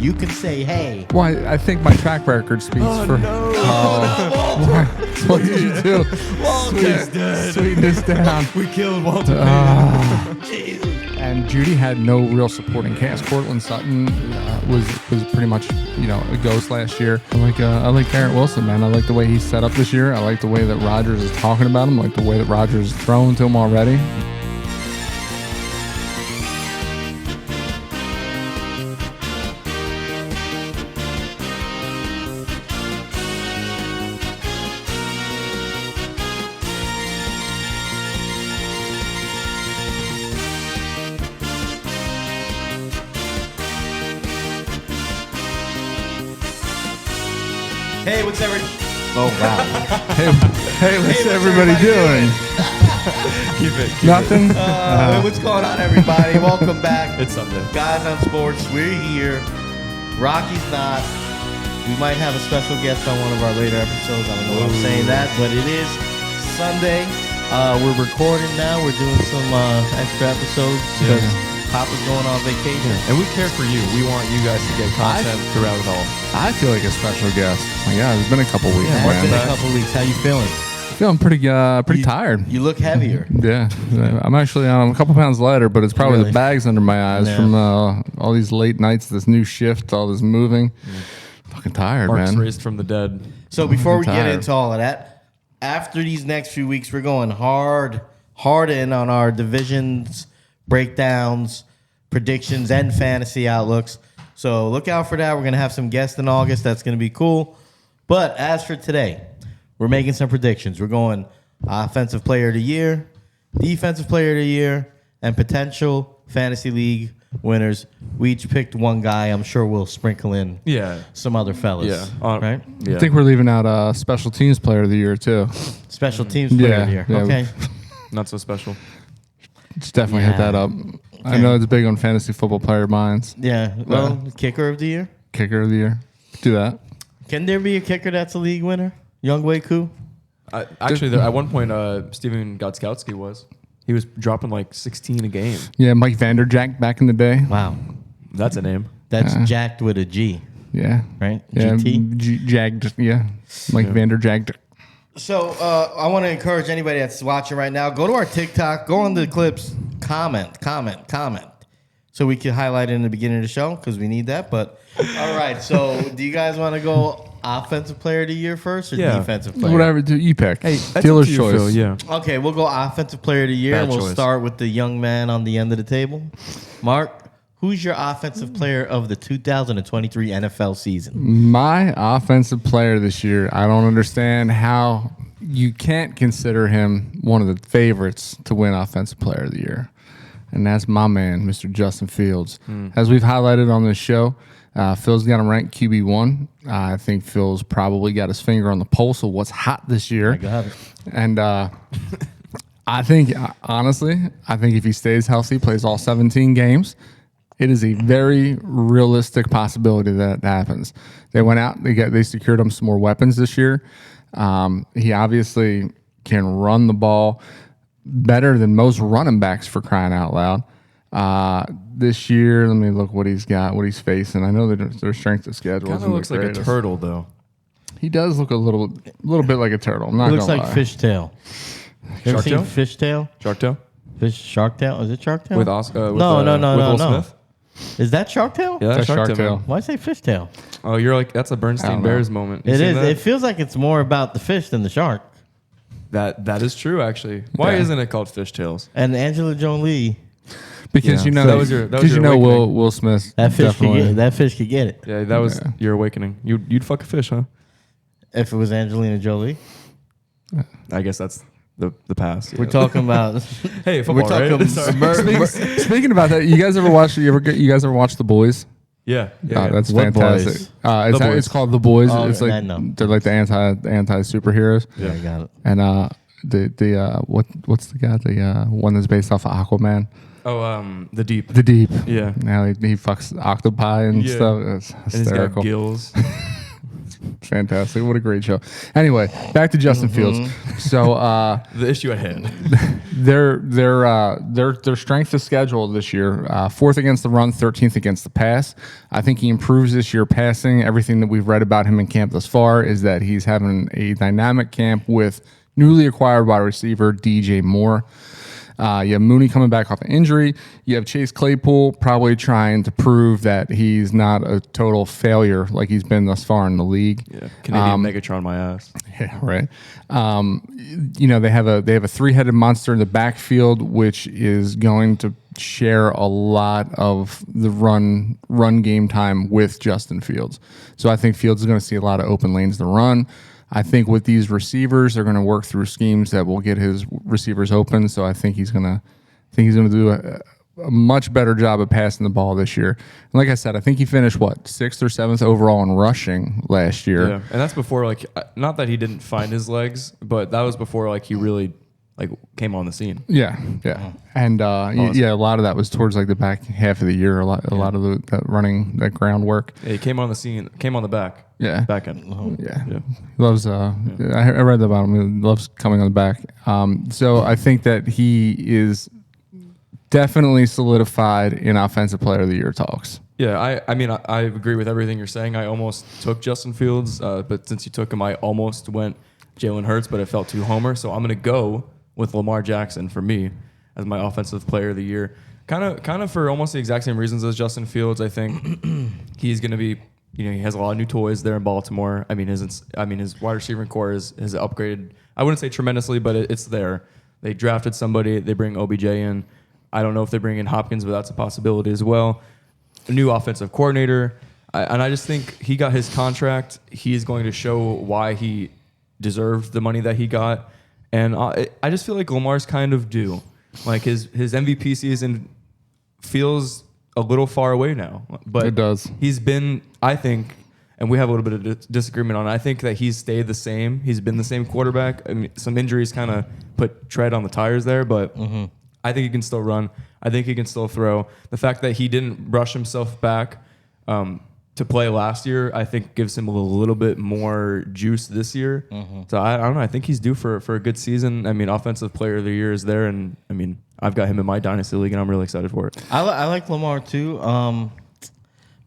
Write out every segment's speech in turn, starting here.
You can say, hey. Well, I think my track record speaks for. No. What did you do? Sweeten this down. We killed Walter. And Judy had no real supporting cast. Cortland Sutton was pretty much a ghost last year. I like Garrett Wilson, man. I like the way he's set up this year. I like the way that Rodgers is talking about him. I like the way that Rodgers is throwing to him already. Hey, what's everybody? Oh wow. Hey, what's everybody doing? Keep it. Nothing. What's going on, everybody? Welcome back. It's Sunday. Guys on Sports, we're here. Rocky's not. We might have a special guest on one of our later episodes. I don't know if I'm saying that, but it is Sunday. We're recording now. We're doing some extra episodes because Papa's going on vacation. And we care for you. We want you guys to get content throughout it all. I feel like a special guest. It's been a couple weeks. Yeah, it's man. been a couple weeks. How you feeling? Feeling pretty tired. You look heavier. Yeah, I'm actually a couple pounds lighter, but it's probably Really? the bags under my eyes from all these late nights, this new shift, all this moving. Fucking tired, Mark's man. raised from the dead. So before we get tired. into all of that, after these next few weeks, we're going hard in on our divisions, breakdowns, predictions, and fantasy outlooks. So look out for that. We're going to have some guests in August. That's going to be cool. But as for today, we're making some predictions. We're going offensive player of the year, defensive player of the year, and potential fantasy league winners. We each picked one guy. I'm sure we'll sprinkle in some other fellas. Yeah. Right? Yeah. I think we're leaving out special teams player of the year too. Special teams player of the year. Yeah. Okay. Not so special. Just definitely hit that up. I know it's big on fantasy football player minds. Yeah. Well, kicker of the year. Kicker of the year. Do that. Can there be a kicker that's a league winner? Young Wei Koo? Actually, at one point, Steven Gotskowski was. He was dropping like 16 a game. Yeah, Mike Vanderjack back in the day. Wow. That's a name. That's jacked with a G, Yeah. right? Yeah. GT? Jagged. Yeah. Mike Vanderjack. So I want to encourage anybody that's watching right now, go to our TikTok, go on the clips, comment. So we can highlight it in the beginning of the show because we need that. But all right, so do you guys want to go offensive player of the year first or defensive player? Whatever you pick. Hey, dealer's choice. Phil, yeah. Okay, we'll go offensive player of the year. Bad And we'll choice. start with the young man on the end of the table. Mark, who's your offensive player of the 2023 NFL season? My offensive player this year, I don't understand how you can't consider him one of the favorites to win offensive player of the year. And that's my man, Mr. Justin Fields. As we've highlighted on this show, Phil's got him ranked QB1. I think Phil's probably got his finger on the pulse of what's hot this year. I got it. And I think, honestly, if he stays healthy, plays all 17 games, it is a very realistic possibility that happens. They went out, they secured him some more weapons this year. He obviously can run the ball better than most running backs, for crying out loud. This year, let me look what he's got, what he's facing. I know that their strength of schedule Kind of looks like a turtle, though. He does look a little bit like a turtle. I'm not Looks gonna like lie. fishtail. You ever seen Shark fishtail? Shark Tale? Shark Tail? Is it Shark Tail? With Oscar? No. With Will no. Smith? Is that Shark Tail? Yeah, that's That's Shark Shark Tale. Tale. Man. Why say fishtail? Oh, you're like, that's a I Bernstein don't know. Bears moment. You It seen is. that? It feels like it's more about the fish than the shark. That is true, actually. Why Yeah. isn't it called Fishtails? And Angela Jolie, Because Yeah. you know So that was your awakening. Will Smith that fish could definitely. get it. Yeah, that was your awakening. You'd fuck a fish, huh? If it was Angelina Jolie, I guess that's the past. we're talking about. Hey, We're football, talking. right? Sorry. Speaking about that, you guys ever watch The Boys? Yeah. That's What fantastic. Boys? Boys. It's called The Boys. Oh, it's I like know. they're like the anti superheroes. Yeah, I got it. And what's the guy? The one that's based off of Aquaman. Oh, the Deep. The Deep. Yeah. Now he fucks octopi and Yeah. stuff. It's And he's got hysterical. gills. Fantastic. What a great show. Anyway, back to Justin Fields. So The issue at hand. their strength of schedule this year, 4th against the run, 13th against the pass. I think he improves this year passing. Everything that we've read about him in camp thus far is that he's having a dynamic camp with newly acquired wide receiver DJ Moore. You have Mooney coming back off an injury. You have Chase Claypool probably trying to prove that he's not a total failure like he's been thus far in the league. Yeah, Canadian Megatron my ass. Yeah, right. They have a 3-headed monster in the backfield, which is going to share a lot of the run game time with Justin Fields. So I think Fields is going to see a lot of open lanes to run. I think with these receivers, they're going to work through schemes that will get his receivers open. So I think he's going to do a much better job of passing the ball this year. And like I said, I think he finished 6th or 7th overall in rushing last year. Yeah, and that's before not that he didn't find his legs, but that was before he really came on the scene. Yeah, and a lot of that was towards the back half of the year. A lot of that running, that groundwork. Yeah, he came on the scene, came on the back. Yeah, back end. Yeah, he loves. I read about him. He loves coming on the back. So I think that he is definitely solidified in Offensive Player of the Year talks. Yeah, I agree with everything you're saying. I almost took Justin Fields, but since you took him, I almost went Jalen Hurts, but it felt too homer. So I'm going to go with Lamar Jackson for me as my Offensive Player of the Year. Kind of for almost the exact same reasons as Justin Fields. I think he's going to be, he has a lot of new toys there in Baltimore. I mean, his wide receiving core has upgraded. I wouldn't say tremendously, but it's there. They drafted somebody. They bring OBJ in. I don't know if they bring in Hopkins, but that's a possibility as well. A new offensive coordinator. And I just think he got his contract. He is going to show why he deserved the money that he got. And I just feel like Lamar's kind of due. His MVP season feels a little far away now. But it does. He's been, I think, and we have a little bit of disagreement on it, I think that he's stayed the same. He's been the same quarterback. I mean, some injuries kind of put tread on the tires there, but I think he can still run. I think he can still throw. The fact that he didn't rush himself back to play last year, I think gives him a little bit more juice this year. So I don't know. I think he's due for a good season. I mean, Offensive Player of the Year is there, and I mean, I've got him in my dynasty league, and I'm really excited for it. I like Lamar too.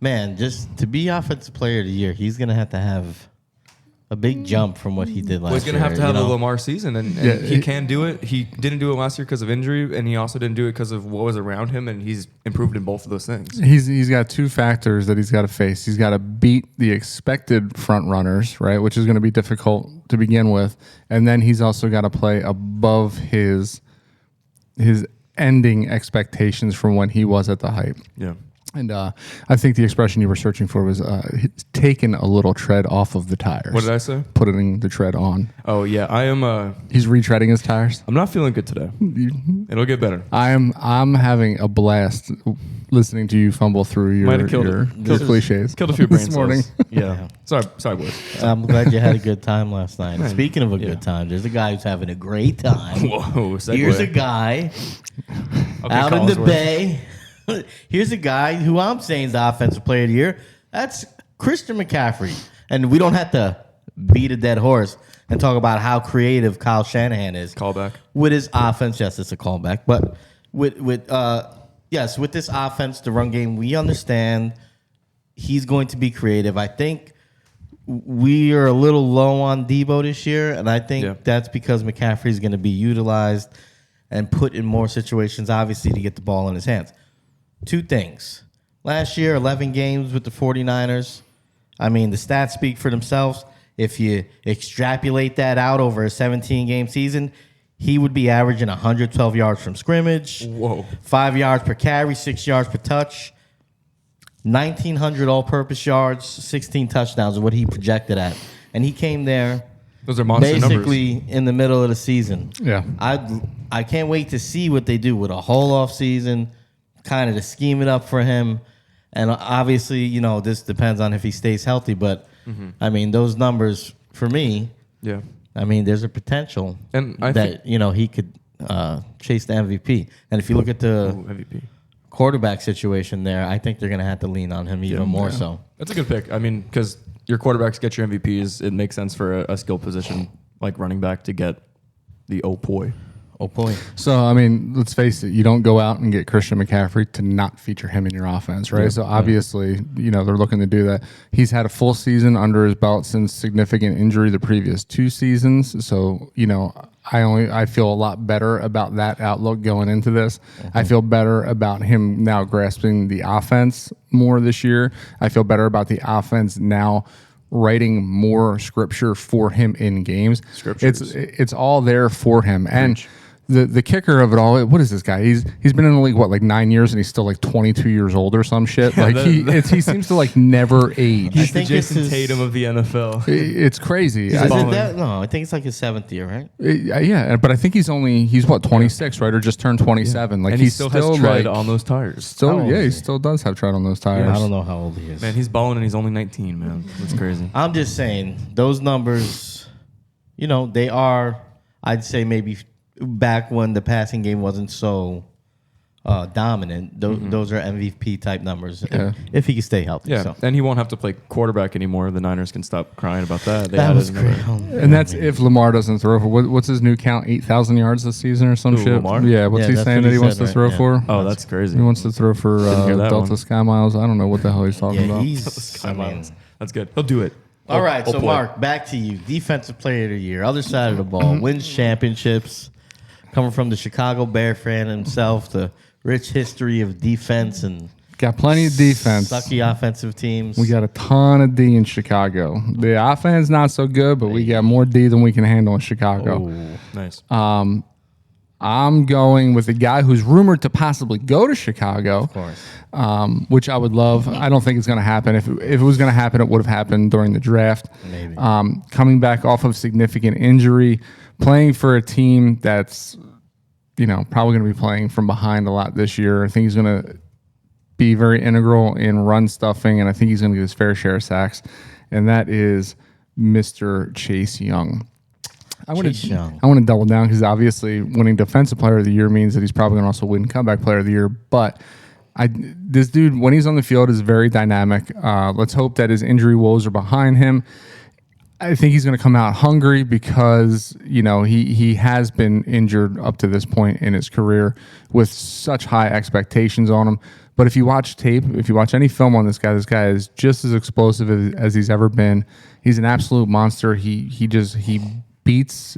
Man, just to be Offensive Player of the Year, he's gonna have to have a big jump from what he did last year. He's going to have a Lamar season, and he can do it. He didn't do it last year because of injury, and he also didn't do it because of what was around him, and he's improved in both of those things. He's got two factors that he's got to face. He's got to beat the expected front runners, right, which is going to be difficult to begin with, and then he's also got to play above his ending expectations from when he was at the height. Yeah. And I think the expression you were searching for was taking a little tread off of the tires. What did I say? Putting the tread on. Oh, yeah. I am... He's retreading his tires? I'm not feeling good today. It'll get better. I'm having a blast listening to you fumble through your cliches. Killed a few brain this morning. cells. Yeah. Sorry, boys. I'm glad you had a good time last night. Speaking of a good time, there's a guy who's having a great time. Whoa, segue. Here's a guy out in the Bay. Here's a guy who I'm saying is the Offensive Player of the Year. That's Christian McCaffrey. And we don't have to beat a dead horse and talk about how creative Kyle Shanahan is. Callback. With his offense. Yes, it's a callback. But with this offense, the run game, we understand he's going to be creative. I think we are a little low on Debo this year, and I think that's because McCaffrey is going to be utilized and put in more situations, obviously, to get the ball in his hands. Two things. Last year, 11 games with the 49ers. I mean, the stats speak for themselves. If you extrapolate that out over a 17-game season, he would be averaging 112 yards from scrimmage. Whoa. 5 yards per carry, 6 yards per touch. 1,900 all-purpose yards, 16 touchdowns is what he projected at. And he came there those are monster basically numbers. In the middle of the season. Yeah. I can't wait to see what they do with a whole off season, kind of to scheme it up for him. And obviously, this depends on if he stays healthy. But, I mean, those numbers, for me, I mean, there's a potential and he could chase the MVP. And if you look at the MVP quarterback situation there, I think they're going to have to lean on him even more so. That's a good pick. I mean, because your quarterbacks get your MVPs, it makes sense for a skill position like running back to get the OPOY. OPOY. So, I mean, let's face it, you don't go out and get Christian McCaffrey to not feature him in your offense, right? So, obviously, they're looking to do that. He's had a full season under his belt since significant injury the previous 2 seasons. So, I feel a lot better about that outlook going into this. I feel better about him now grasping the offense more this year. I feel better about the offense now writing more scripture for him in games. It's all there for him. And the kicker of it all, what is this guy? He's been in the league like 9 years, and he's still like 22 years old or some shit. Like he seems to like never age. He's the Jason Tatum of the NFL. It's crazy. No, I think it's like his 7th year, right? Yeah, but I think he's what, 26, right, or just turned 27. Like and he still has tread on those tires. He still does have tread on those tires. Yeah, I don't know how old he is. Man, he's balling and he's only 19. Man, that's crazy. I'm just saying those numbers. They are. I'd say maybe back when the passing game wasn't so dominant, those are MVP type numbers if he can stay healthy. Yeah, so. And he won't have to play quarterback anymore. The Niners can stop crying about that. That was great. And that's if Lamar doesn't throw for what's his new count? 8,000 yards this season or some shit. Lamar? Yeah, what's he saying that he wants to throw for? Oh, that's crazy. He wants to throw for Delta one. Sky Miles. I don't know what the hell he's talking about. That's good. He'll do it. All right, so Mark, back to you. Defensive Player of the Year, other side of the ball, wins championships. Coming from the Chicago Bear fan himself, the rich history of defense and got plenty of defense. Sucky offensive teams. We got a ton of D in Chicago. The offense not so good, but we got more D than we can handle in Chicago. Oh, nice. I'm going with a guy who's rumored to possibly go to Chicago. Of course. Which I would love. I don't think it's going to happen. If it was going to happen, it would have happened during the draft. Maybe. Coming back off of significant injury, playing for a team that's, probably going to be playing from behind a lot this year. I think he's going to be very integral in run stuffing, and I think he's going to get his fair share of sacks, and that is Mr. Chase Young. I want to double down because obviously winning Defensive Player of the Year means that he's probably going to also win Comeback Player of the Year, but this dude, when he's on the field, is very dynamic. Let's hope that his injury woes are behind him. I think he's going to come out hungry because, he has been injured up to this point in his career with such high expectations on him. But if you watch tape, if you watch any film on this guy is just as explosive as he's ever been. He's an absolute monster. He beats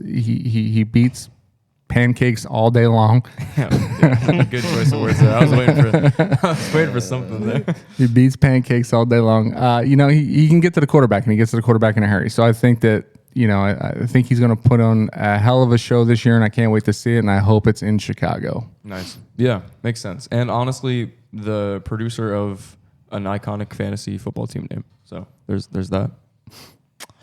pancakes all day long. Good choice of words there. I was waiting for something there. He beats pancakes all day long. He can get to the quarterback, and he gets to the quarterback in a hurry. So I think that, I think he's going to put on a hell of a show this year, and I can't wait to see it, and I hope it's in Chicago. Nice. Yeah, makes sense. And honestly, the producer of an iconic fantasy football team name. So there's that.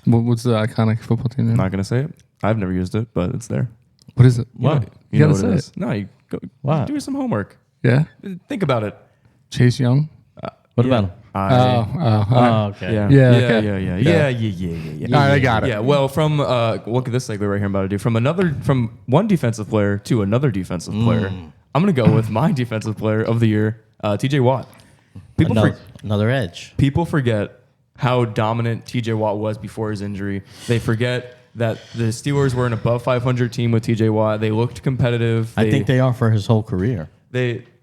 What's the iconic football team name? I'm not going to say it. I've never used it, but it's there. What is it? What? You know gotta what it say is. No, you go. What? Do some homework. Yeah. Think about it. Chase Young. What about him? Okay. Yeah. Yeah. All right, I got it. Yeah. Well, from look at this segue right here. I'm about to do from one defensive player to another defensive player. I'm gonna go with my defensive player of the year, T.J. Watt. Another edge. People forget how dominant T.J. Watt was before his injury. They forget that the Steelers were an above 500 team with T.J. Watt. They looked competitive. I think they are for his whole career.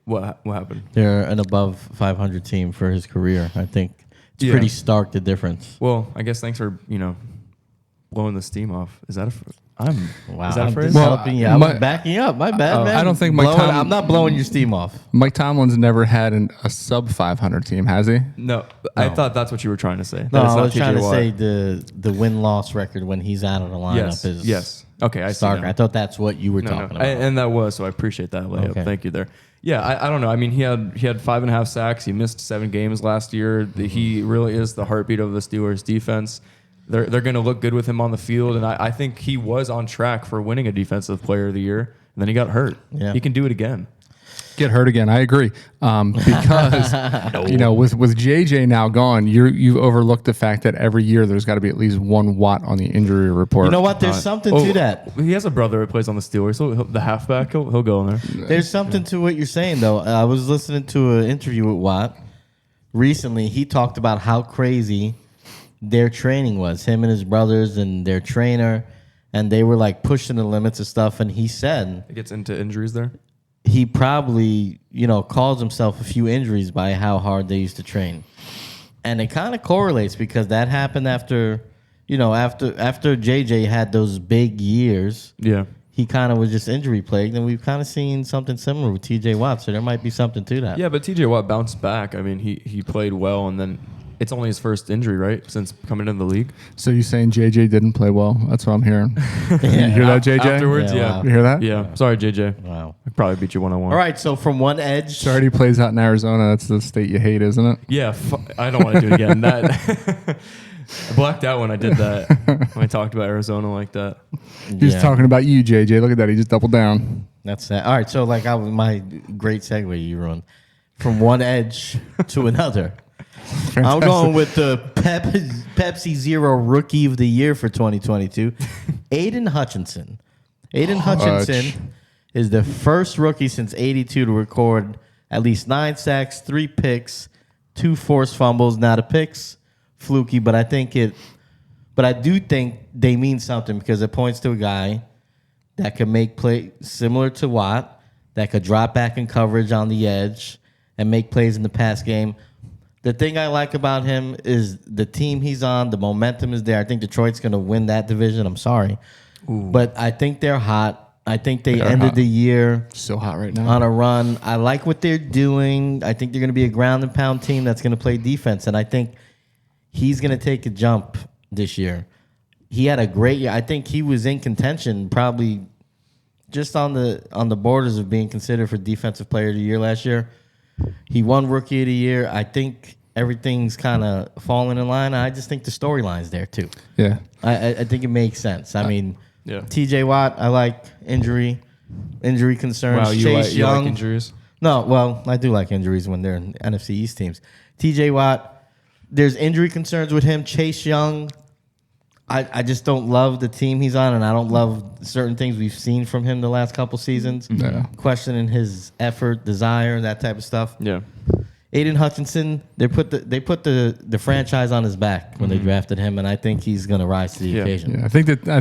What happened? They're an above 500 team for his career. I think it's pretty stark, the difference. Well, I guess thanks for blowing the steam off. Is that Wow. Is that a phrase? Well, I was backing up. My bad, man. I don't think I'm not blowing your steam off. Mike Tomlin's never had a sub 500 team, has he? No, I thought that's what you were trying to say. No, I was trying to say the win-loss record when he's out of the lineup is yes. Okay, I see. starker. I thought that's what you were talking about. And that was, so I appreciate that layup. Okay. Thank you there. Yeah, I don't know. I mean, he had 5.5 sacks. He missed 7 games last year. He really is the heartbeat of the Steelers defense. They're going to look good with him on the field, and I think he was on track for winning a Defensive Player of the Year, and then he got hurt. Yeah. He can do it again. Get hurt again. I agree. Because, with JJ now gone, you've overlooked the fact that every year there's got to be at least 1 Watt on the injury report. You know what? There's something to that. He has a brother who plays on the Steelers, so the halfback, he'll go in there. There's something to what you're saying, though. I was listening to an interview with Watt recently. He talked about how crazy their training was. Him and his brothers and their trainer, and they were like pushing the limits of stuff. And he said It gets into injuries there. he probably, caused himself a few injuries by how hard they used to train. And it kind of correlates because that happened after JJ had those big years. Yeah. He kind of was just injury plagued, and we've kind of seen something similar with TJ Watt. So there might be something to that. Yeah, but TJ Watt bounced back. I mean, he played well, and then it's only his first injury, right, since coming into the league. So you saying JJ didn't play well? That's what I'm hearing. You hear that, JJ? Afterwards, Yeah, yeah. wow. You hear that? Yeah. Sorry, JJ. Wow. I probably beat you 1-1. All right. So from one edge, So already plays out in Arizona. That's the state you hate, isn't it? Yeah, I don't want to do it again. That I blacked out when I did that. When I talked about Arizona like that. He's talking about you, JJ. Look at that. He just doubled down. That's that. All right. So my great segue you ruined. From one edge to another. I'm going with the Pepsi Zero Rookie of the Year for 2022, Aiden Hutchinson. Aiden Hutchinson is the first rookie since '82 to record at least 9 sacks, 3 picks, 2 forced fumbles. Now the picks fluky, but I do think they mean something because it points to a guy that could make play similar to Watt, that could drop back in coverage on the edge and make plays in the pass game. The thing I like about him is the team he's on, the momentum is there. I think Detroit's going to win that division. I'm sorry. But I think they're hot. I think they ended the year So hot right now. on a run. I like what they're doing. I think they're going to be a ground and pound team that's going to play defense. And I think he's going to take a jump this year. He had a great year. I think he was in contention, probably just on the borders of being considered for Defensive Player of the Year last year. He won Rookie of the Year. I think everything's kind of falling in line. I just think the storyline's there too. Yeah. I think it makes sense. I mean, Yeah. TJ Watt, I like injury concerns. Wow, Chase you like Young. injuries? No, well, I do like injuries when they're in NFC East teams. TJ Watt, there's injury concerns with him. Chase Young, I just don't love the team he's on, and I don't love certain things we've seen from him the last couple seasons. Yeah. Questioning his effort, desire, that type of stuff. Yeah. Aiden Hutchinson, they put the franchise on his back when they drafted him, and I think he's going to rise to the occasion. Yeah, I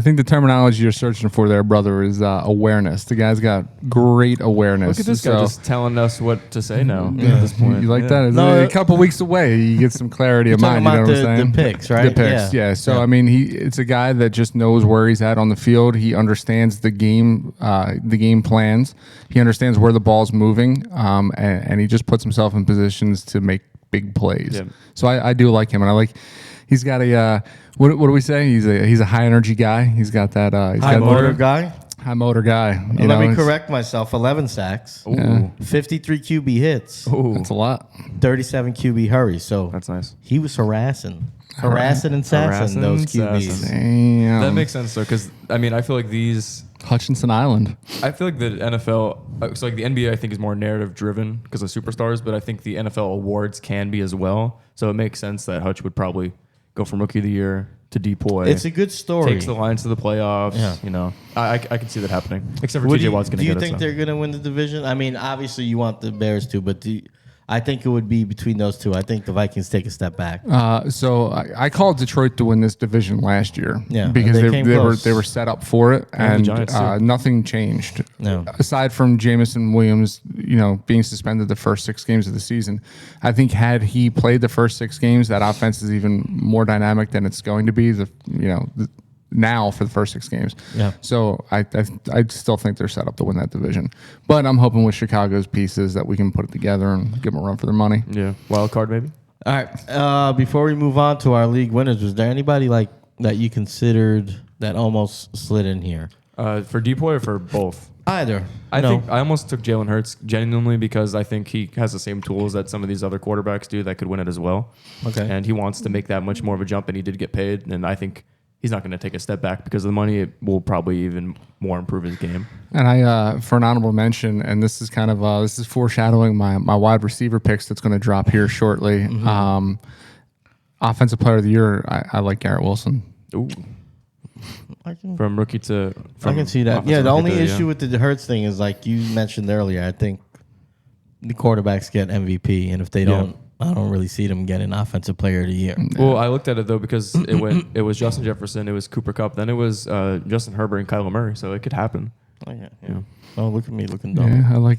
think the terminology you're searching for there, brother, is awareness. The guy's got great awareness. Look at this guy just telling us what to say now at this You point. like Yeah. that? It's No, a couple weeks away. You get some clarity of talking mind. You know about what I'm saying? the picks, right? The picks, yeah. So I mean, it's a guy that just knows where he's at on the field. He understands the game plans. He understands where the ball's moving, and he just puts himself in positions to make big plays. Yeah. So I do like him, and he's got a what do we say? He's a high energy guy. He's got that High motor guy. high motor guy. Let me correct myself. 11 sacks, Ooh. 53 QB hits, Ooh. That's a lot. 37 QB hurries. So That's nice. he was harassing and sassing those Harassing, QBs. sassing. Damn. That makes sense though, because I mean, I feel like the NFL, so like the NBA, I think is more narrative driven because of superstars, but I think the NFL awards can be as well. So it makes sense that Hutch would probably go from Rookie of the Year to DPOY. It's a good story. Takes the Lions to the playoffs. Yeah. You know, I can see that happening. Except for What TJ Watt's going to do you get think it. So. they're going to win the division? I mean, obviously you want the Bears to, but I think it would be between those two. I think the Vikings take a step back. So I called Detroit to win this division last year. Yeah, because they came close. they were set up for it, And the and Giants, too. nothing changed. No. Aside from Jamison Williams, being suspended the first 6 games of the season, I think had he played the first 6 games, that offense is even more dynamic than it's going to be. Now for the first 6 games. Yeah. So I still think they're set up to win that division, but I'm hoping with Chicago's pieces that we can put it together and give them a run for their money. Yeah. Wild card, maybe? All right. Before we move on to our league winners, was there anybody like that you considered that almost slid in here? For DPOY or for both? Either. I think I almost took Jalen Hurts genuinely because I think he has the same tools that some of these other quarterbacks do that could win it as well. Okay. And he wants to make that much more of a jump, and he did get paid. And I think he's not going to take a step back because of the money. It will probably even more improve his game. And I, for an honorable mention, and this is kind of this is foreshadowing my wide receiver picks that's going to drop here shortly. Mm-hmm. Offensive Player of the Year, I like Garrett Wilson. Ooh. From rookie to I can see that. offensive Yeah, the rookie only to- issue with the Hurts thing is like you mentioned earlier. I think the quarterbacks get MVP, and if they don't don't really see them getting offensive player of the year. Well, I looked at it though because it was Justin Jefferson, it was Cooper Kupp, then it was Justin Herbert and Kyler Murray, so it could happen. Oh, yeah. Oh, look at me looking dumb. Yeah, I like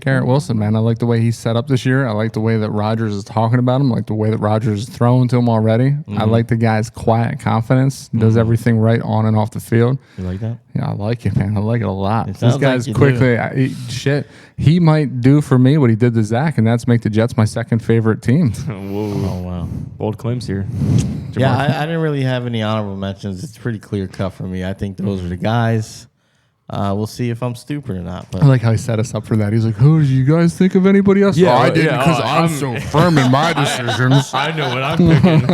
Garrett Wilson, man. I like the way he's set up this year. I like the way that Rodgers is talking about him. I like the way that Rodgers is throwing to him already. I like the guy's quiet confidence. Does everything right on and off the field. You like that? Yeah, I like it, man. I like it a lot. This sounds guy's like you quickly. He might do for me what he did to Zach, and that's make the Jets my second favorite team. Whoa. Oh, wow. Bold claims here. Yeah, I didn't really have any honorable mentions. It's pretty clear cut for me. I think those are the guys. We'll see if I'm stupid or not. But I like how he set us up for that. He's like, "Oh, did you guys think of anybody else?" Yeah, oh, I well, didn't yeah, because I'm I'm- so firm in my decisions. I know what I'm picking.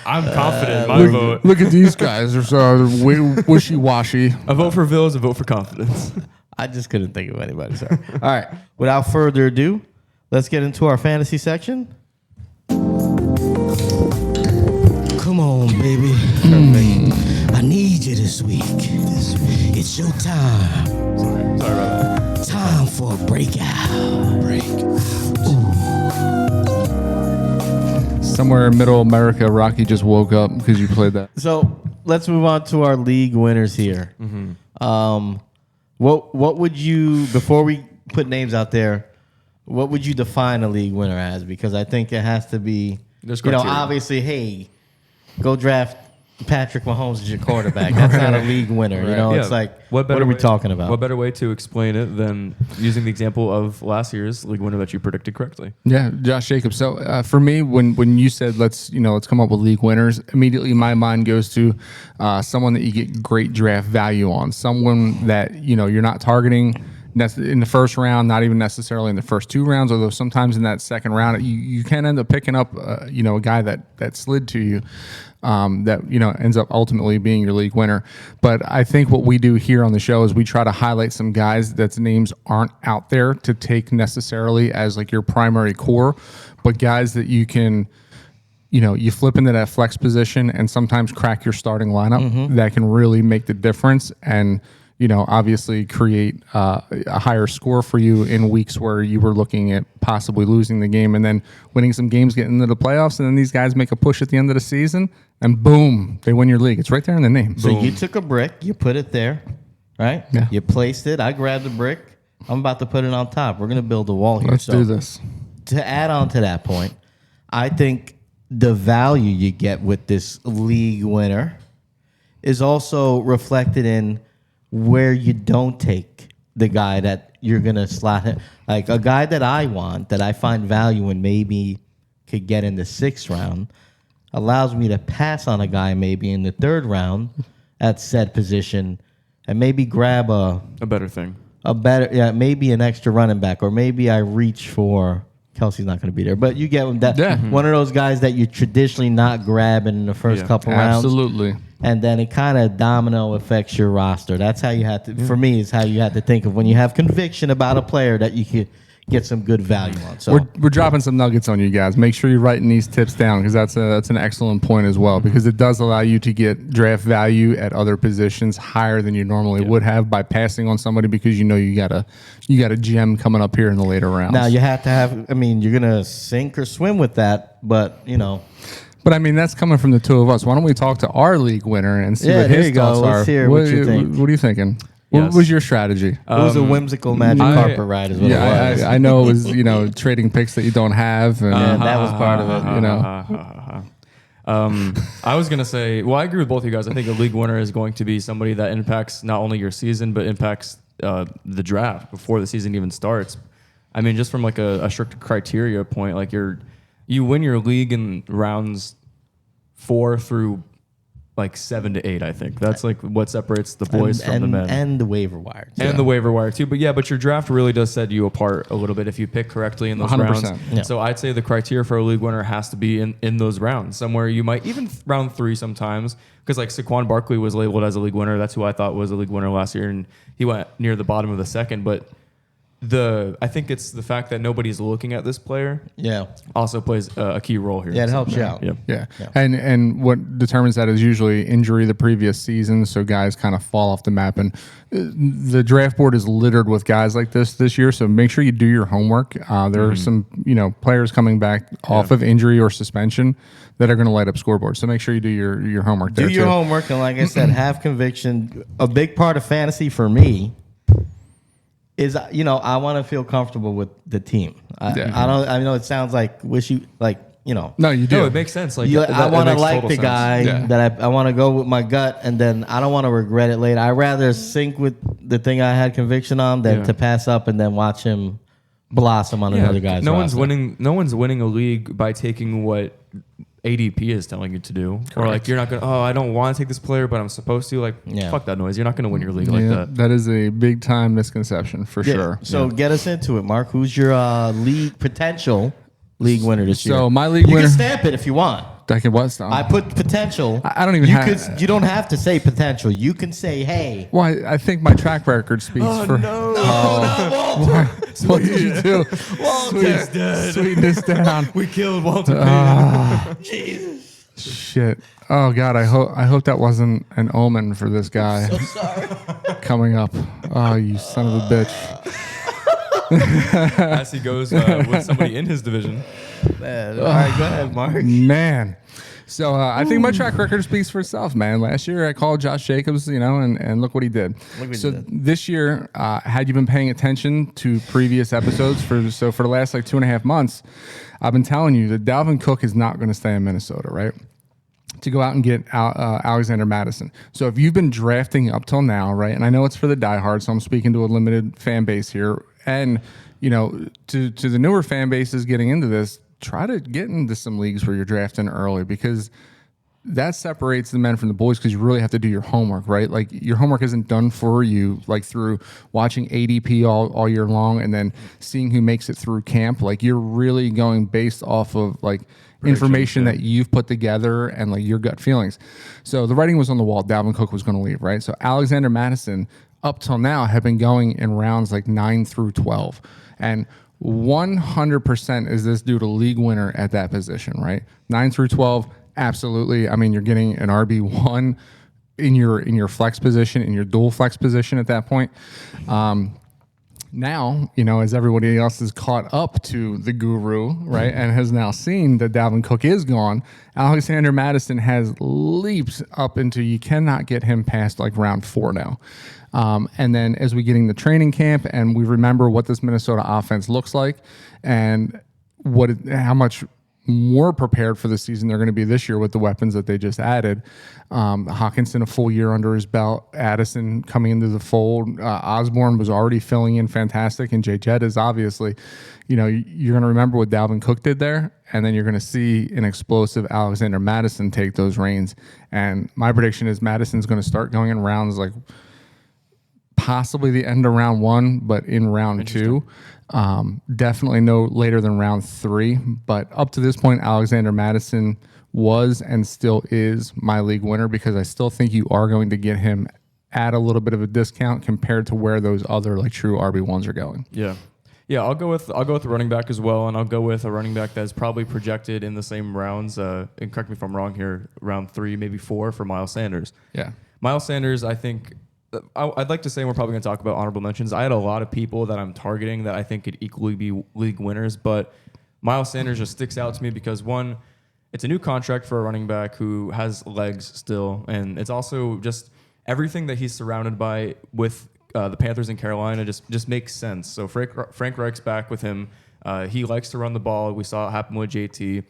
I'm confident in my vote. Look at these guys. They're so wishy-washy. A vote for Bill is a vote for confidence. I just couldn't think of anybody. Sorry. All right. Without further ado, let's get into our fantasy section. Come on, baby. I need you this week. It's your time. Sorry about that. Time for a breakout. Somewhere in middle America, Rocky just woke up because you played that. So let's move on to our league winners here. What would you, before we put names out there, what would you define a league winner as? Because I think it has to be, There's you know, criteria. obviously, hey, go draft Patrick Mahomes as your quarterback. That's not a league winner. You know, it's like, what are we talking about? What better way to explain it than using the example of last year's league winner that you predicted correctly? Yeah, Josh Jacobs. So for me, when you said let's come up with league winners, immediately my mind goes to someone that you get great draft value on, someone that you're not targeting in the first round, not even necessarily in the first two rounds, although sometimes in that second round you can end up picking up a guy that slid to you. That ends up ultimately being your league winner. But I think what we do here on the show is we try to highlight some guys that's names aren't out there to take necessarily as like your primary core, but guys that you can, you flip into that flex position and sometimes crack your starting lineup that can really make the difference and obviously create a higher score for you in weeks where you were looking at possibly losing the game and then winning some games, getting into the playoffs, and then these guys make a push at the end of the season, and boom, they win your league. It's right there in the name. So Boom. you took a brick, you put it there, right? Yeah. You placed it. I grabbed the brick. I'm about to put it on top. We're going to build a wall here. Let's do this. To add on to that point, I think the value you get with this league winner is also reflected in where you don't take the guy that you're going to slot him. Like a guy that I want, that I find value in, maybe could get in the 6th round, allows me to pass on a guy maybe in the 3rd round at said position and maybe grab A better thing. maybe an extra running back, or maybe I reach for Kelsey's not going to be there, but you get that one of those guys that you traditionally not grabbing in the first couple rounds. Absolutely. And then it kind of domino affects your roster. That's how you have to, for me, is how you have to think of when you have conviction about a player that you could get some good value on. So We're dropping some nuggets on you guys. Make sure you're writing these tips down because that's an excellent point as well, because it does allow you to get draft value at other positions higher than you normally would have by passing on somebody, because you got a gem coming up here in the later rounds. now you have to have, I mean, you're going to sink or swim with that, but But I mean, that's coming from the two of us. Why don't we talk to our league winner and see what there his you go. thoughts are? Let's hear what you think. What are you thinking? Yes. What was your strategy? it was a whimsical magic carpet ride is what it was. I know it was, trading picks that you don't have. And, Yeah, that was part of it. I was going to say, well, I agree with both of you guys. I think a league winner is going to be somebody that impacts not only your season, but impacts the draft before the season even starts. I mean, just from like a strict criteria point, like you win your league in rounds 4 through like 7 to 8. I think that's like what separates the boys from the men, and the waiver wire. and the waiver wire too. But your draft really does set you apart a little bit if you pick correctly in those 100%. rounds. Yeah. So I'd say the criteria for a league winner has to be in those rounds, somewhere you might even round 3 sometimes, because like Saquon Barkley was labeled as a league winner. That's who I thought was a league winner last year, and he went near the bottom of the second. But I think it's the fact that nobody's looking at this player Yeah. also plays a key role here. Yeah, it helps you out. Yeah. Yeah. And what determines that is usually injury the previous season, so guys kind of fall off the map. And the draft board is littered with guys like this year, so make sure you do your homework. There are some players coming back off of injury or suspension that are going to light up scoreboards. So make sure you do your homework. Do your homework, and like I said, have conviction. A big part of fantasy for me is I want to feel comfortable with the team. I know it sounds like No, you do. No, it makes sense. Like I want to makes like total the sense. guy that I want to go with my gut, and then I don't want to regret it later. I'd rather sync with the thing I had conviction on than to pass up and then watch him blossom on another guy's roster. No one's winning a league by taking what ADP is telling you to do. Correct. Or like you're not gonna. Oh, I don't want to take this player, but I'm supposed to. Like, fuck that noise. You're not gonna win your league like that. That is a big time misconception for sure. So get us into it, Mark. Who's your potential league winner this year? So my league you winner. can stamp it if you want. I can what stamp? I put potential. I don't even have. You don't have to say potential. You can say, hey. Well, I think my track record speaks for. Walter. What did you do? Walter's dead. Sweeten this down. We killed Walter. Jesus. Shit. Oh God. I hope that wasn't an omen for this guy So sorry. coming up. Oh, you son of a bitch. As he goes with somebody in his division. Man. All right, go ahead, Mark. Man. So I think my track record speaks for itself, man. Last year I called Josh Jacobs, and look what he did. This year, had you been paying attention to previous episodes for the last like 2.5 months, I've been telling you that Dalvin Cook is not going to stay in Minnesota, right? To go out and get Alexander Madison. So if you've been drafting up till now, right, and I know it's for the diehards, so I'm speaking to a limited fan base here, and to the newer fan bases getting into this, try to get into some leagues where you're drafting early, because that separates the men from the boys, because you really have to do your homework, right? Like your homework isn't done for you like through watching ADP all year long and then seeing who makes it through camp. Like you're really going based off of like information that you've put together and like your gut feelings. So the writing was on the wall. Dalvin Cook was going to leave, right? So Alexander Madison up till now have been going in rounds like 9 through 12. And 100% is this dude a league winner at that position, right? 9 through 12, absolutely. I mean, you're getting an RB1 in your flex position, in your dual flex position at that point. Now, as everybody else is caught up to the guru, right, and has now seen that Dalvin Cook is gone, Alexander Madison has leaped up into, you cannot get him past like round 4 now. And then as we get into training camp and we remember what this Minnesota offense looks like and how much more prepared for the season they're going to be this year with the weapons that they just added. Hawkinson a full year under his belt. Addison coming into the fold. Osborne was already filling in fantastic, and Jay Jett is obviously, you're going to remember what Dalvin Cook did there, and then you're going to see an explosive Alexander Madison take those reins. And my prediction is Madison's going to start going in rounds like possibly the end of round 1, but in round 2. Definitely no later than round 3. But up to this point, Alexander Madison was and still is my league winner, because I still think you are going to get him at a little bit of a discount compared to where those other like true RB1s are going. Yeah. I'll go with the running back as well, and I'll go with a running back that's probably projected in the same rounds. And correct me if I'm wrong here, round 3, maybe 4 for Miles Sanders. Yeah, Miles Sanders, I think. I'd like to say we're probably going to talk about honorable mentions. I had a lot of people that I'm targeting that I think could equally be league winners, but Miles Sanders just sticks out to me because, one, it's a new contract for a running back who has legs still, and it's also just everything that he's surrounded by with the Panthers in Carolina just makes sense. So Frank Reich's back with him. He likes to run the ball. We saw it happen with JT.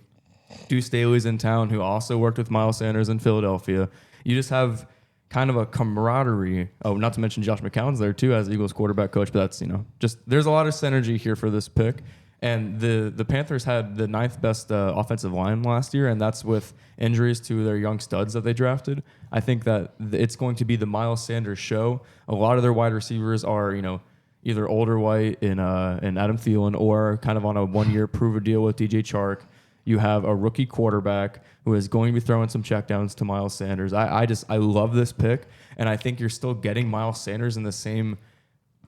Deuce Staley's in town, who also worked with Miles Sanders in Philadelphia. You just have kind of a camaraderie. Oh, not to mention Josh McCown's there too as Eagles quarterback coach, but that's, just there's a lot of synergy here for this pick. And the Panthers had the 9th best offensive line last year, and that's with injuries to their young studs that they drafted. I think that it's going to be the Miles Sanders show. A lot of their wide receivers are, either older white in Adam Thielen or kind of on a 1-year prove a deal with DJ Chark. You have a rookie quarterback who is going to be throwing some checkdowns to Miles Sanders. I love this pick, and I think you're still getting Miles Sanders in the same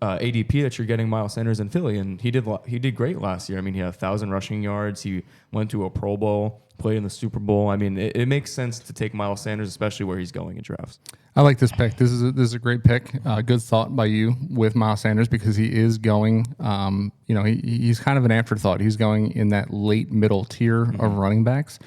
ADP that you're getting Miles Sanders in Philly, and he did great last year. I mean, he had 1,000 rushing yards. He went to a Pro Bowl, played in the Super Bowl. I mean, it makes sense to take Miles Sanders, especially where he's going in drafts. I like this pick. This is a great pick. Good thought by you with Miles Sanders because he is going. He's kind of an afterthought. He's going in that late middle tier of running backs.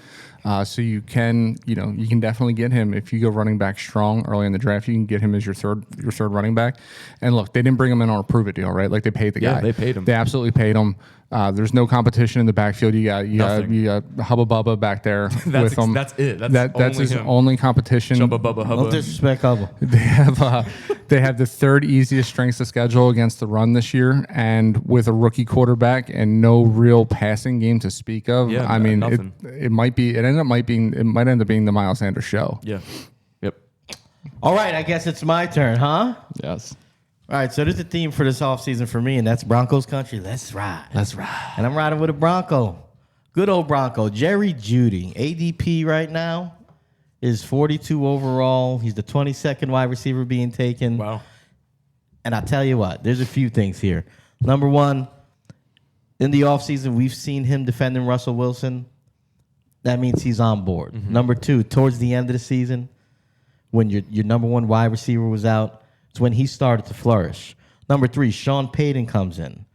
So you can definitely get him if you go running back strong early in the draft. You can get him as your third running back. And look, they didn't bring him in on a prove it deal, right? Like they paid the guy. Yeah, they paid him. They absolutely paid him. There's no competition in the backfield. You got Hubba Bubba back there with him. That's it. That's his only competition. Hubba Bubba Hubba. Don't disrespect Hubba. They have the third easiest strengths of schedule against the run this year, and with a rookie quarterback and no real passing game to speak of. Yeah, I mean, nothing. it might end up being the Miles Sanders show. Yeah. Yep. All right, I guess it's my turn, huh? Yes. All right, so there's a theme for this offseason for me, and that's Broncos country. Let's ride. Let's ride. And I'm riding with a Bronco. Good old Bronco. Jerry Jeudy. ADP right now is 42 overall. He's the 22nd wide receiver being taken. Wow. And I tell you what, there's a few things here. Number one, in the offseason, we've seen him defending Russell Wilson. That means he's on board. Mm-hmm. Number two, towards the end of the season, when your number one wide receiver was out, it's when he started to flourish. Number three, Sean Payton comes in.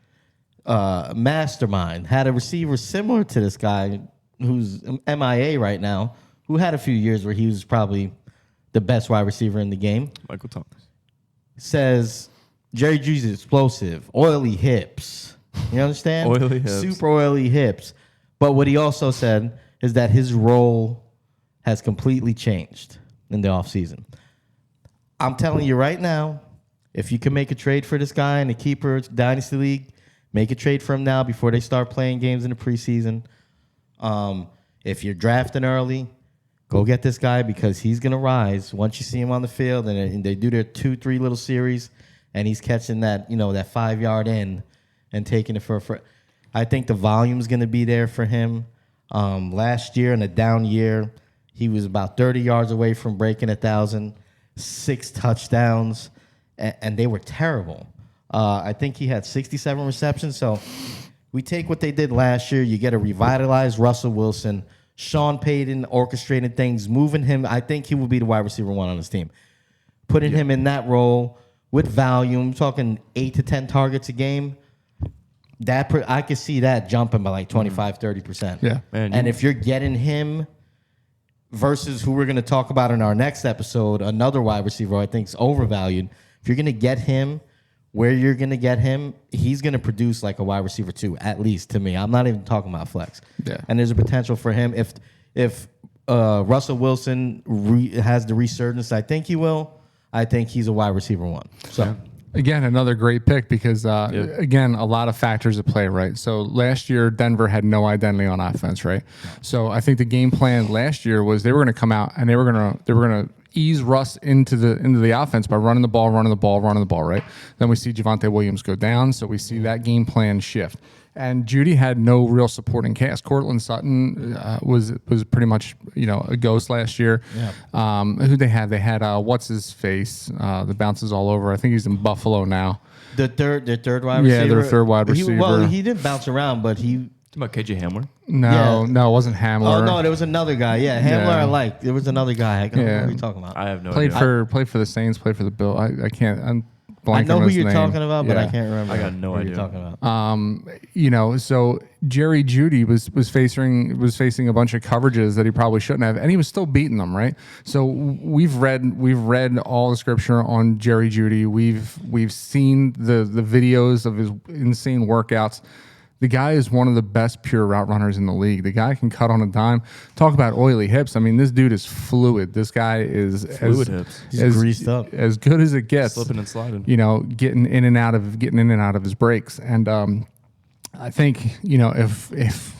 Mastermind. Had a receiver similar to this guy who's MIA right now, who had a few years where he was probably the best wide receiver in the game. Michael Thomas. Says Jerry Jeudy's explosive, oily hips. You understand? Oily hips. Super oily hips. But what he also said is that his role has completely changed in the offseason. I'm telling you right now, if you can make a trade for this guy in the keeper dynasty league, make a trade for him now before they start playing games in the preseason. If you're drafting early, go get this guy because he's going to rise once you see him on the field and they do their 2-3 little series and he's catching that 5-yard end and taking it for I think the volume's going to be there for him. Last year in a down year, he was about 30 yards away from breaking 1,000, 6 touchdowns, and they were terrible. I think he had 67 receptions. So we take what they did last year. You get a revitalized Russell Wilson. Sean Payton orchestrating things, moving him. I think he will be the wide receiver one on his team. Putting him in that role with volume, talking 8 to 10 targets a game. I could see that jumping by like 25, 30%. Yeah. Man, and if you're getting him versus who we're going to talk about in our next episode, another wide receiver I think is overvalued. If you're going to get him where you're going to get him, he's going to produce like a wide receiver 2, at least to me. I'm not even talking about flex. Yeah. And there's a potential for him. If Russell Wilson has the resurgence I think he will, I think he's a wide receiver 1. So. Yeah. Again, another great pick because, again, a lot of factors at play, right? So last year, Denver had no identity on offense, right? So I think the game plan last year was they were going to come out and they were going to ease Russ into the offense by running the ball, right? Then we see Javonte Williams go down, so we see that game plan shift. And Jeudy had no real supporting cast. Cortland Sutton was pretty much a ghost last year. Yeah. Who they had? They had what's his face? The bounces all over. I think he's in Buffalo now. Their third wide receiver. Yeah, their third wide receiver. He didn't bounce around, but he. About KJ Hamler? No, it wasn't Hamler. Oh no, there was another guy. Yeah, Hamler. I liked. There was another guy. I don't know who you're talking about. I have no idea. Played for the Saints. Played for the Bill. I can't. I know who you're name. talking about, but I can't remember. I got no idea. You're talking about. So Jerry Jeudy was facing a bunch of coverages that he probably shouldn't have, and he was still beating them, right? So we've read all the scripture on Jerry Jeudy. We've seen the videos of his insane workouts. The guy is one of the best pure route runners in the league. The guy can cut on a dime. Talk about oily hips. I mean, this dude is fluid. This guy is fluid hips. He's greased up, as good as it gets. Slipping and sliding. Getting in and out of his breaks. And I think if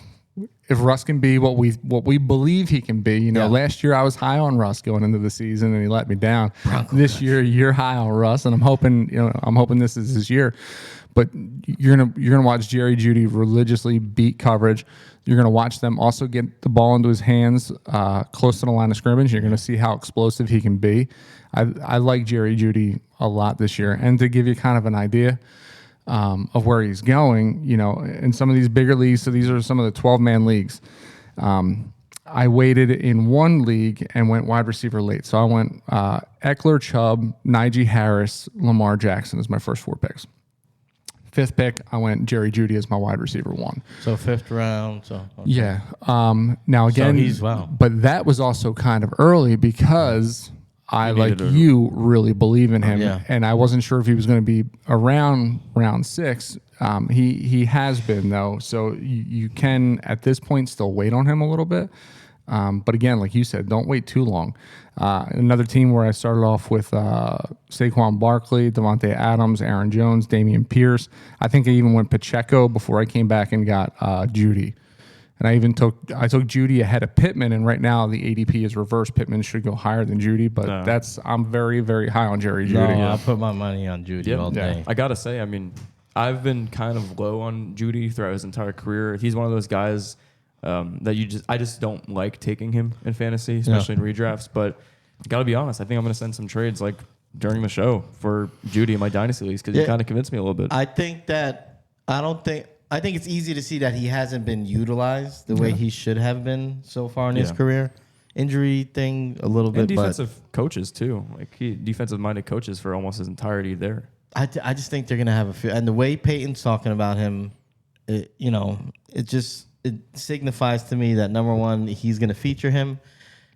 if Russ can be what we believe he can be, last year I was high on Russ going into the season and he let me down. This year you're high on Russ, and I'm hoping this is his year. But you're gonna watch Jerry Jeudy religiously beat coverage. You're gonna watch them also get the ball into his hands close to the line of scrimmage. You're gonna see how explosive he can be. I like Jerry Jeudy a lot this year, and to give you kind of an idea of where he's going, in some of these bigger leagues. So these are some of the 12-man leagues. I waited in one league and went wide receiver late. So I went Eckler, Chubb, Najee Harris, Lamar Jackson as my first 4 picks. 5th pick, I went Jerry Jeudy as my wide receiver 1. So 5th round. So okay. Yeah. Now again, but that was also kind of early because I, like you, really believe in him, and I wasn't sure if he was going to be around round 6. He has been though, so you can at this point still wait on him a little bit. But again, like you said, don't wait too long. Another team where I started off with Saquon Barkley, Devontae Adams, Aaron Jones, Dameon Pierce. I think I even went Pacheco before I came back and got Jeudy. And I took Jeudy ahead of Pittman, and right now the ADP is reverse. Pittman should go higher than Jeudy, but I'm very, very high on Jerry Jeudy. No, I'll put my money on Jeudy all day. I gotta say, I mean, I've been kind of low on Jeudy throughout his entire career. He's one of those guys that I just don't like taking him in fantasy, especially in redrafts. But gotta be honest, I think I'm gonna send some trades like during the show for Jeudy in my dynasty leagues because he kind of convinced me a little bit. I think it's easy to see that he hasn't been utilized the way he should have been so far in his career. Injury thing a little bit, and defensive coaches too. Like defensive-minded coaches for almost his entirety there. I just think they're gonna have a few. And the way Peyton's talking about him, it signifies to me that number one, he's gonna feature him.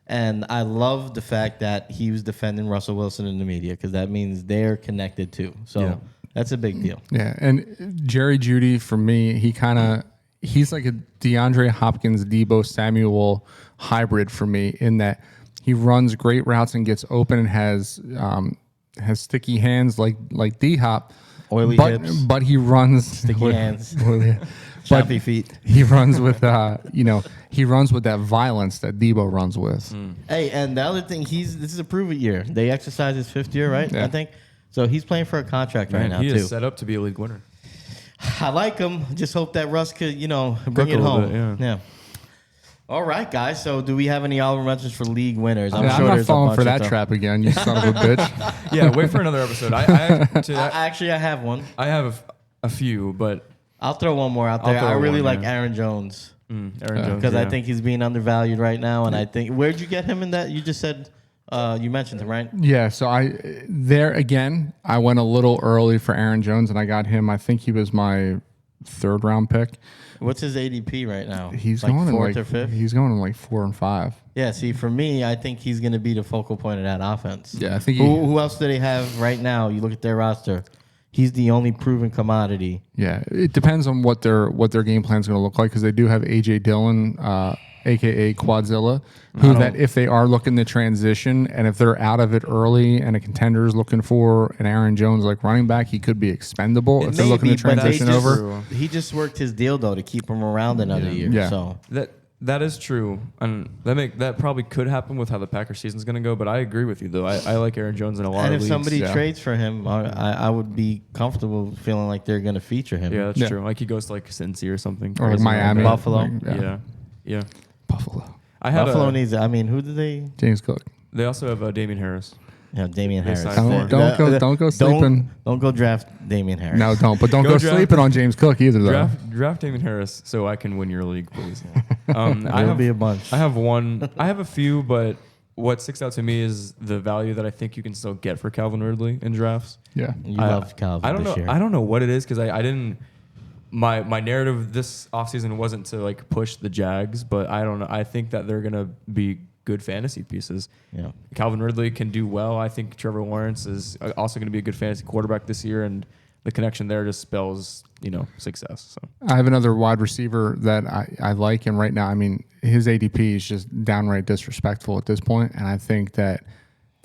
And I love the fact that he was defending Russell Wilson in the media because that means they're connected too. So that's a big deal. Yeah, and Jerry Jeudy for me, he's like a DeAndre Hopkins, Deebo Samuel hybrid for me in that he runs great routes and gets open and has sticky hands like D-Hop. Oily hips. But he runs sticky hands. Choppy feet. He runs with he runs with that violence that Deebo runs with. Hey, and the other thing, this is a prove-it year. They exercise his 5th year, right? Yeah. I think. So he's playing for a contract right now, too. He is set up to be a league winner. I like him. Just hope that Russ could, bring it home. Yeah. All right, guys. So do we have any honorable mentions for league winners? I'm not falling for that trap again, you son of a bitch. Yeah, wait for another episode. I have one. I have a few, but I'll throw one more out there. I really like Aaron Jones. Aaron Jones. Because I think he's being undervalued right now. And I think, where'd you get him in that? You just said, you mentioned him, right? Yeah. So I went a little early for Aaron Jones and I got him. I think he was my 3rd round pick. What's his ADP right now? He's like going 4th or 5th? He's going in like 4 and 5. Yeah, see, for me, I think he's going to be the focal point of that offense. Yeah, I think who else do they have right now? You look at their roster. He's the only proven commodity. Yeah, it depends on what their game plan is going to look like because they do have A.J. Dillon, a.k.a. Quadzilla, that if they are looking to transition and if they're out of it early and a contender is looking for an Aaron Jones like running back, he could be expendable if they're looking to transition over. He just worked his deal, though, to keep him around another year. Yeah. So That is true, and that probably could happen with how the Packers season's going to go. But I agree with you, though. I like Aaron Jones in a lot of leagues. And if somebody trades for him, I would be comfortable feeling like they're going to feature him. Yeah, that's true. Like he goes to like Cincy or something, or like Miami, Buffalo. Yeah. Buffalo. Buffalo needs. I mean, who did they? James Cook. They also have Dameon Harris. Yeah, Dameon Harris. Don't go sleeping. Don't go draft Dameon Harris. No, don't. But don't go sleeping on James Cook either, though. Draft Dameon Harris so I can win your league, please. There'll be a bunch. I have one. I have a few, but what sticks out to me is the value that I think you can still get for Calvin Ridley in drafts. Yeah, you love Calvin. I don't know. Year. I don't know what it is because I didn't. My narrative this offseason wasn't to like push the Jags, but I don't know. I think that they're gonna be good fantasy pieces. Yeah, Calvin Ridley can do well. I think Trevor Lawrence is also going to be a good fantasy quarterback this year, and the connection there just spells success. So I have another wide receiver that I like, and right now, I mean, his ADP is just downright disrespectful at this point, and I think that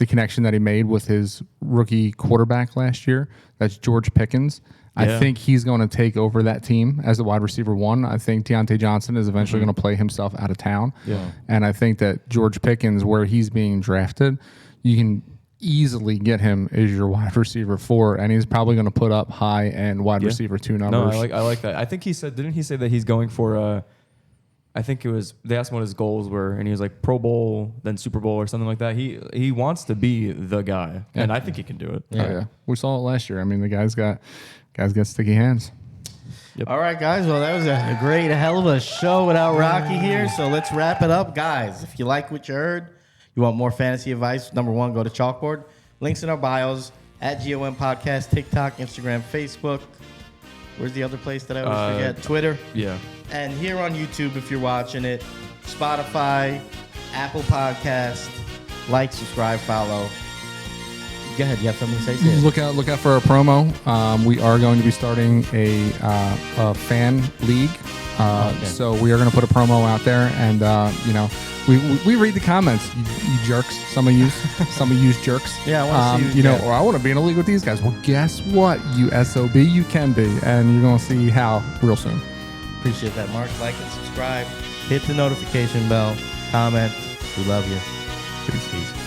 the connection that he made with his rookie quarterback last year. That's George Pickens. I think he's going to take over that team as the wide receiver 1. I think Deontay Johnson is eventually going to play himself out of town. Yeah. And I think that George Pickens, where he's being drafted, you can easily get him as your wide receiver 4, and he's probably going to put up high-end wide receiver 2 numbers. No, I like that. I think he said, didn't he say that he's going for, I think it was, they asked him what his goals were, and he was like Pro Bowl, then Super Bowl or something like that. He wants to be the guy, and I think he can do it. Yeah. Oh, yeah. We saw it last year. I mean, the guy's got sticky hands. Yep. All right, guys. Well, that was a great, hell of a show without Rocky here. So let's wrap it up, guys. If you like what you heard, you want more fantasy advice, number 1, go to Chalkboard. Links in our bios, at GOM Podcast, TikTok, Instagram, Facebook. Where's the other place that I always forget? Twitter. Yeah. And here on YouTube, if you're watching it, Spotify, Apple Podcast. Like, subscribe, follow. Go ahead. You have something to say? Say it. Look out for our promo. We are going to be starting a fan league. So we are going to put a promo out there, and we read the comments. You jerks. Some of you jerks. Yeah, I want to see. Or I want to be in a league with these guys. Well, guess what? You SOB, you can be, and you're going to see how real soon. Appreciate that, Mark. Like and subscribe. Hit the notification bell. Comment. We love you. Peace.